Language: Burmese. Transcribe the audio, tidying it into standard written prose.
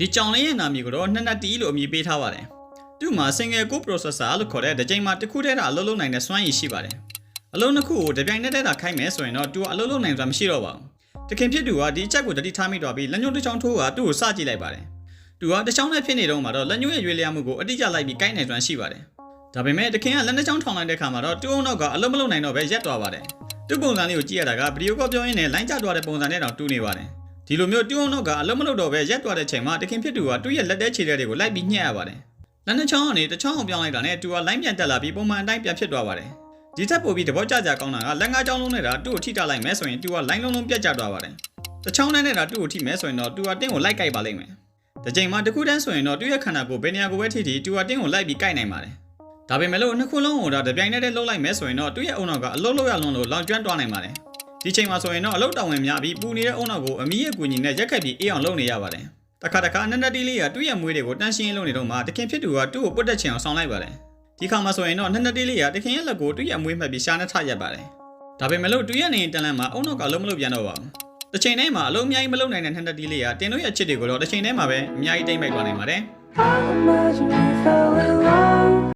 ဒီကြောင်လေးရဲ့နာမည်ကိုတော့2 တီလို့အမည်ပေးထားပါတယ်သူ့မှာ single core processor လို့ခေါ်တဲ့တစ်ချိန်မှာတစ်ခုတည်းတာအလုပ်လုပ်နိုင်တဲ့စွမ်းရည်ရှိပါတယ်အလုံးနှစ်ခုကိုတစ်ပြိုင်နက်တည်းတာခိုင်းမယ်ဆိုရင်တော့သူကအလုပ်လုပ်နိုင်စွာမရှိတော့ပါဘူးတခင်ဖြစ်သူကဒီအချက်ကိုတတိထားမိသွားပြီးလက်ညှိုးတစ်ချောင်းထိုးကသူ့ကိုစကြည့်လိုက်ပါတယ်သူကတစ်ချောင်းနဲ့ဖြစ်နေတော့မှတော့လက်ညှိုးရဲ့ရွေးလျားမှုကိုအတိအကျလိုက်ပြီးကိုင်းနိုင်စွမ်းရှိပါတယ်ဒါပေမဲ့တခင်ကလက်နှစ်ချောင်းထောင်လိုက်တဲ့ခါမှာတော့သူ့အုံနောက်ကအလုပ်မလုပ်နိုင်တော့ပဲရက်သွားပါတယ်သူ့ပုံစံလေးကိုကြည့်ရတာကဗီဒီယိုကောပြောရင်းနဲ့လိုင်းကျသွားတဲ့ပုံစံနဲ့တောင်တူနေပါတယ်ဒီလိုမျိုးတူအောင်တော့ကအလုံးမလုပ်တော့ပဲရက်သွားတဲ့ချိန်မှာတခင်ဖြစ်သူကသူ့ရဲ့လက်သေးခြေသေးတွေကိုလိုက်ပြီးညှက်ရပါတယ်လက်နှစ်ချောင်းကနေတစ်ချောင်းအောင်ပြောင်းလိုက်တာနဲ့သူကလိုင်းပြန်တက်လာပြီးပုံမှန်အတိုင်းပြန်ဖြစ်သွားပါတယ်ဒီထက်ပိုပြီးသဘောကျကောင်းတာကလက်ငါးချောင်းလုံးနဲ့တာသူ့ကိုထိတာလိုက်မယ်ဆိုရင်သူကလိုင်းလုံးလုံးပြတ်ကျသွားပါတယ်တစ်ချောင်းနဲ့တာသူ့ကိုထိမယ်ဆိုရင်တော့သူကတင်းကိုလိုက်ကြိုက်ပါလိမ့်မယ်ဒီချိန်မှာတစ်ခုတန်းဆိုရင်တော့သူ့ရဲ့ခန္ဓာကိုယ်ဘယ်နေရာကိုပဲထိသူကတင်းကိုလိုက်ပြီးကြိုက်နိုင်ပါတယ်ဒါပေမဲ့လို့နှစ်ခုလုံးကိုတော့တပြိုင်တည်းလှုပ်လိုက်မယ်ဆိုရင်တော့သူ့ရဲ့အုံနောက်ကအလုံးလုံးရလုံးလို့လောင်ကျွမ်းသွားနိုင်ပါတယ်ဒီချိန်မှာဆိုရင်တော့အလုပ်တောင်ဝင်များပြီးပူနေတဲ့အုံနောက်ကိုအမီးရဲ့ကူညီနဲ့ရက်ခတ်ပြီးအေးအောင်လုပ်နေရပါတယ်တခါနန္ဒတီလေးကသူ့ရဲ့မွေးတွေကိုတန်းရှင်းလုပ်နေတော့မှတခင်ဖြစ်သူကသူ့ကိုပုတ်တက်ချင်အောင်ဆောင်လိုက်ပါတယ်ဒီခါမှာဆိုရင်တော့နန္ဒတီလေးကတခင်ရဲ့လက်ကိုသူ့ရဲ့မွေးမှတ်ပြီးရှားနဲ့ထရက်ပါတယ်ဒါပေမဲ့လို့သူ့ရဲ့နေတန်လန့်မှာအုံနောက်ကလုံးမလို့ပြန်တော့ပါဘူးတစ်ချိန်တည်းမှာအလုံးအများကြီးမလုပ်နိုင်တဲ့နန္ဒတီလေးကတင်တို့ရဲ့ချစ်တွေကိုတော့တစ်ချိန်တည်းမှာပဲအများကြီးတိမ့်မိုက်သွားနိုင်ပါတယ်